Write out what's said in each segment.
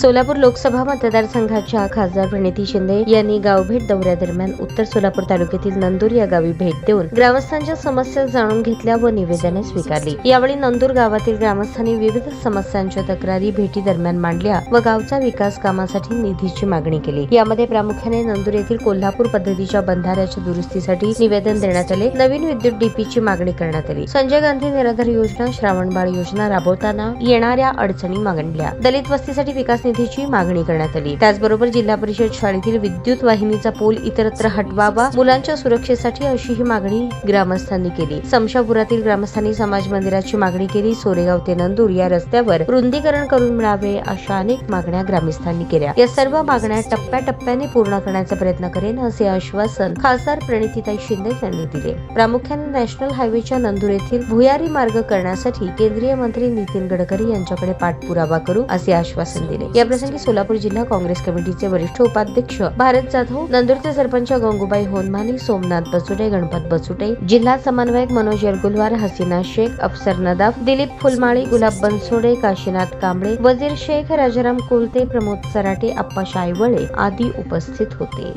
सोलापूर लोकसभा मतदारसंघाच्या खासदार प्रणिती शिंदे यांनी गावभेट दौऱ्यादरम्यान उत्तर सोलापूर तालुक्यातील नंदूर या गावी भेट देऊन ग्रामस्थांच्या समस्या जाणून घेतल्या व निवेदने स्वीकारली। यावेळी नंदूर गावातील ग्रामस्थांनी विविध समस्यांच्या तक्रारी भेटी दरम्यान मांडल्या व गावचा विकास कामासाठी निधीची मागणी केली। यामध्ये प्रामुख्याने नंदूर येथील कोल्हापूर पद्धतीच्या बंधाऱ्याच्या दुरुस्तीसाठी निवेदन देण्यात आले। नवीन विद्युत डीपीची मागणी करण्यात आली। संजय गांधी निराधार योजना, श्रावणबाळ योजना राबवताना येणाऱ्या अडचणी मांडल्या। दलित वस्तीसाठी विकास निधीची मागणी करण्यात आली। त्याचबरोबर जिल्हा परिषद शाळेतील विद्युत वाहिनीचा पोल इतरत्र हटवावा, मुलांच्या सुरक्षेसाठी अशीही मागणी ग्रामस्थांनी केली। समशापुरातील ग्रामस्थांनी समाज मंदिराची मागणी केली। सोरेगाव ते नंदूर या रस्त्यावर रुंदीकरण करून मिळावे अशा अनेक मागण्या ग्रामस्थांनी केल्या। या सर्व मागण्या टप्प्याटप्प्याने पूर्ण करण्याचा प्रयत्न करेन असे आश्वासन खासदार प्रणितीताई शिंदे यांनी दिले। प्रामुख्याने नॅशनल हायवेच्या नंदूर येथील भुयारी मार्ग करण्यासाठी केंद्रीय मंत्री नितीन गडकरी यांच्याकडे पाठपुरावा करू असे आश्वासन दिले। याप्रसंगी सोलापूर जिल्हा काँग्रेस कमिटीचे वरिष्ठ उपाध्यक्ष भारत जाधव, नंदूरचे सरपंच गंगूबाई होनमानी, सोमनाथ बसुटे, गणपत बसुटे, जिल्हा समन्वयक मनोज यरगुलवार, हसीना शेख, अफसर नदाफ, दिलीप फुलमाळी, गुलाब बनसोडे, काशीनाथ कांबळे, वजीर शेख, राजाराम कोलते, प्रमोद सराटे, आप्पा शायवळे आदी उपस्थित होते।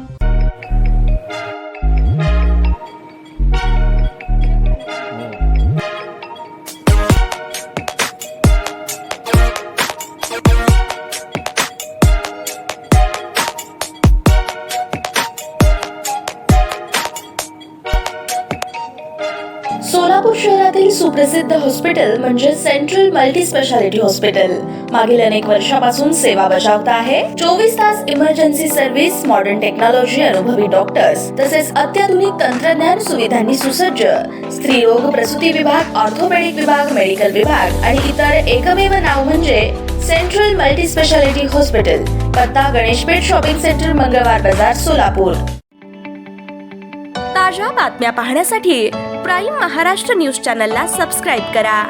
सोलापूर शहरातील सुप्रसिद्ध हॉस्पिटल म्हणजे सेंट्रल मल्टी स्पेशालिटी हॉस्पिटल मागील अनेक वर्षापासून सेवा बजावत आहे। 24 तास इमर्जन्सी सर्व्हिस, मॉडर्न टेक्नॉलॉजी, अनुभवी डॉक्टर्स तसेच अत्याधुनिक तंत्रज्ञान सुविधांनी सुसज्ज स्त्रीरोग प्रसूती विभाग, ऑर्थोपेडिक विभाग, मेडिकल विभाग आणि इतर एकमेव नाव म्हणजे सेंट्रल मल्टी स्पेशालिटी हॉस्पिटल। पत्ता गणेशपेठ शॉपिंग सेंटर, मंगळवार बाजार, सोलापूर। ताज्या बातम्या पाहण्यासाठी प्राईम महाराष्ट्र न्यूज चॅनलला सबस्क्राईब करा।